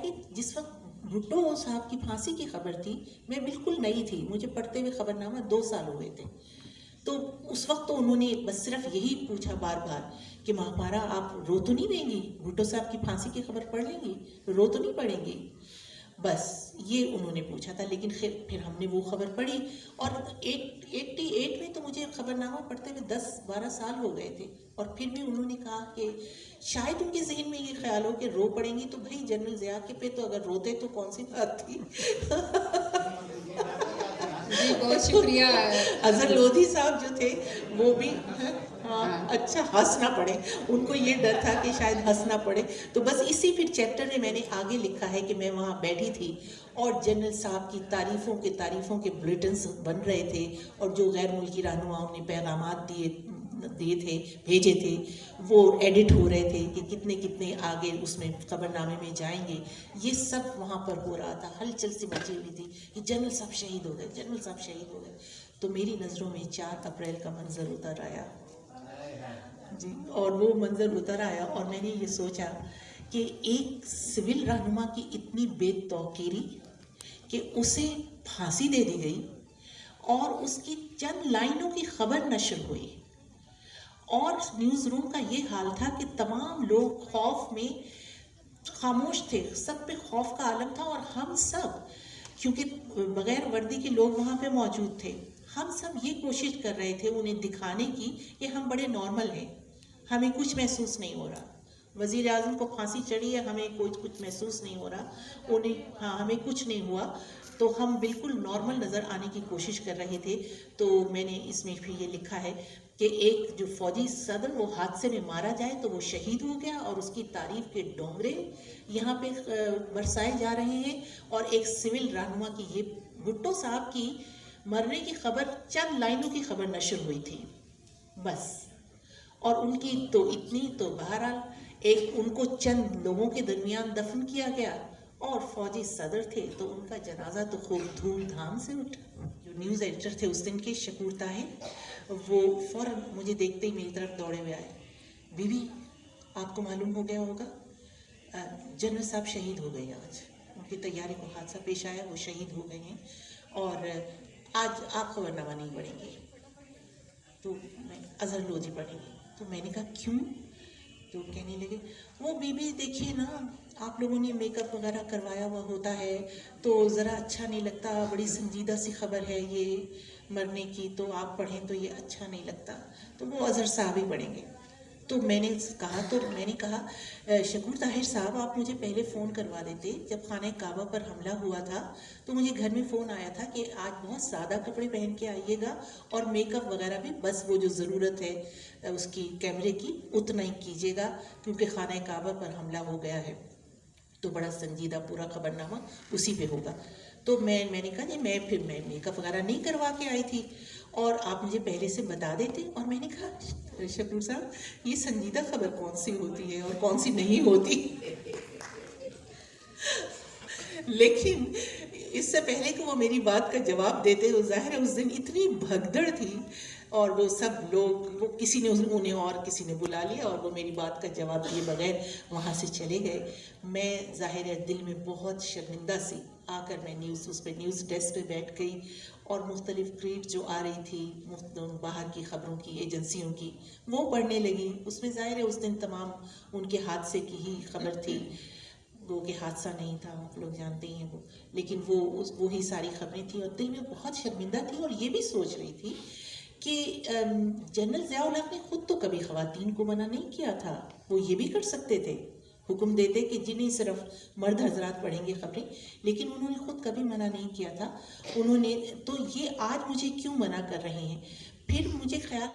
کہ جس وقت بھٹو صاحب کی پھانسی کی خبر تھی میں بالکل نئی تھی، مجھے پڑھتے ہوئے خبر نامہ 2 سال ہوئے تھے. تو اس وقت تو انہوں نے بس صرف یہی پوچھا بار بار کہ مہاپارا آپ رو تو نہیں دیں گی، بھٹو صاحب کی پھانسی کی خبر پڑھ لیں گی، رو تو نہیں پڑیں گی، بس یہ انہوں نے پوچھا تھا. لیکن پھر ہم نے وہ خبر پڑھی اور 88 میں تو مجھے خبر نامہ پڑھتے ہوئے 10-12 سال ہو گئے تھے. اور پھر بھی انہوں نے کہا کہ شاید ان کے ذہن میں یہ خیال ہو کہ رو پڑیں گی، تو بھائی جنرل ضیاء کے پہ تو اگر روتے تو کون سی بات تھی. جی بہت شکریہ. اظہر لودھی صاحب جو تھے وہ بھی اچھا ہنس نہ پڑے، ان کو یہ ڈر تھا کہ شاید ہنس نہ پڑے. تو بس اسی پھر چیپٹر میں نے آگے لکھا ہے کہ میں وہاں بیٹھی تھی اور جنرل صاحب کی تعریفوں کے بلیٹنز بن رہے تھے، اور جو غیر ملکی رہنماؤں نے پیغامات دیے تھے، بھیجے تھے، وہ ایڈٹ ہو رہے تھے کہ کتنے آگے اس میں خبر نامے میں جائیں گے. یہ سب وہاں پر ہو رہا تھا، ہلچل سی مچی ہوئی تھی کہ جنرل صاحب شہید ہو گئے، جنرل صاحب شہید ہو گئے. تو میری نظروں میں 4 اپریل کا منظر اتر آیا جی، اور وہ منظر اتر آیا اور میں نے یہ سوچا کہ ایک سول رہنما کی اتنی بے توقیری کہ اسے پھانسی دے دی گئی اور اس کی چند لائنوں کی خبر نشر ہوئی، اور نیوز روم کا یہ حال تھا کہ تمام لوگ خوف میں خاموش تھے، سب پہ خوف کا عالم تھا. اور ہم سب، کیونکہ بغیر وردی کے لوگ وہاں پہ موجود تھے، ہم سب یہ کوشش کر رہے تھے انہیں دکھانے کی کہ ہم بڑے نارمل ہیں، ہمیں کچھ محسوس نہیں ہو رہا. وزیر اعظم کو پھانسی چڑھی ہے، ہمیں کچھ محسوس نہیں ہو رہا، ہمیں کچھ نہیں ہوا. تو ہم بالکل نارمل نظر آنے کی کوشش کر رہے تھے. تو میں نے اس میں بھی یہ لکھا ہے کہ ایک جو فوجی صدر وہ حادثے میں مارا جائے تو وہ شہید ہو گیا، اور اس کی تعریف کے ڈونگرے یہاں پہ برسائے جا رہے ہیں. اور ایک سول رہنما کی، یہ بھٹو صاحب کی مرنے کی خبر چند لائنوں کی خبر نشر ہوئی تھی بس، اور ان کی تو اتنی تو بہرحال ایک ان کو چند لوگوں کے درمیان دفن کیا گیا، اور فوجی صدر تھے تو ان کا جنازہ تو خوب دھوم دھام سے اٹھا. جو نیوز ایڈیٹر تھے اس دن کے، شکور طاہر، وہ فوراً مجھے دیکھتے ہی میری طرف دوڑے ہوئے آئے. بی بی آپ کو معلوم ہو گیا ہوگا جنرل صاحب شہید ہو گئے، آج ان کی تیاری کو حادثہ پیش آیا، وہ شہید ہو گئے ہیں، اور آج آپ خبر نامہ نہیں پڑھیں گے. تو میں اظہر لودھی پڑھیں گے. تو میں نے کہا کیوں؟ تو کہنے لگے وہ بی بی دیکھیے نا، آپ لوگوں نے میک اپ وغیرہ کروایا ہوا ہوتا ہے تو ذرا اچھا نہیں لگتا، بڑی سنجیدہ سی خبر ہے یہ مرنے کی، تو آپ پڑھیں تو یہ اچھا نہیں لگتا. تو وہ اظہر صاحب ہی پڑھیں گے. تو میں نے کہا شکور طاہر صاحب آپ مجھے پہلے فون کروا دیتے. جب خانہ کعبہ پر حملہ ہوا تھا تو مجھے گھر میں فون آیا تھا کہ آج بہت سادہ کپڑے پہن کے آئیے گا، اور میک اپ وغیرہ بھی بس وہ جو ضرورت ہے اس کی کیمرے کی اتنا ہی کیجیے گا، کیونکہ خانہ کعبہ پر حملہ ہو گیا ہے تو بڑا سنجیدہ پورا خبر نامہ اسی پہ ہوگا. تو میں نے کہا جی میں میک اپ وغیرہ نہیں کروا کے آئی تھی، اور آپ مجھے پہلے سے بتا دیتے. اور میں نے کہا شکور صاحب یہ سنجیدہ خبر کون سی ہوتی ہے اور کون سی نہیں ہوتی. لیکن اس سے پہلے کہ وہ میری بات کا جواب دیتے، وہ ظاہر ہے اس دن اتنی بھگدڑ تھی، اور وہ سب لوگ، وہ کسی نے انہیں اور کسی نے بلا لیا اور وہ میری بات کا جواب دیے بغیر وہاں سے چلے گئے. میں ظاہر ہے دل میں بہت شرمندہ سی آ کر میں اس پہ نیوز ڈیسک پہ بیٹھ گئی، اور مختلف کلپ جو آ رہی تھی باہر کی خبروں کی، ایجنسیوں کی، وہ پڑھنے لگی. اس میں ظاہر ہے اس دن تمام ان کے حادثے کی ہی خبر تھی. وہ کہ حادثہ نہیں تھا، آپ لوگ جانتے ہی ہیں وہ، لیکن وہی ساری خبریں تھیں، اور دل میں بہت شرمندہ تھی. اور یہ بھی سوچ رہی تھی کہ جنرل ضیاء الحق نے خود تو کبھی خواتین کو منع نہیں کیا تھا، وہ یہ بھی کر سکتے تھے، حکم دیتے کہ جی نہیں صرف مرد حضرات پڑھیں گے خبریں، لیکن انہوں نے خود کبھی منع نہیں کیا تھا. انہوں نے تو یہ آج مجھے کیوں منع کر رہے ہیں؟ پھر مجھے خیال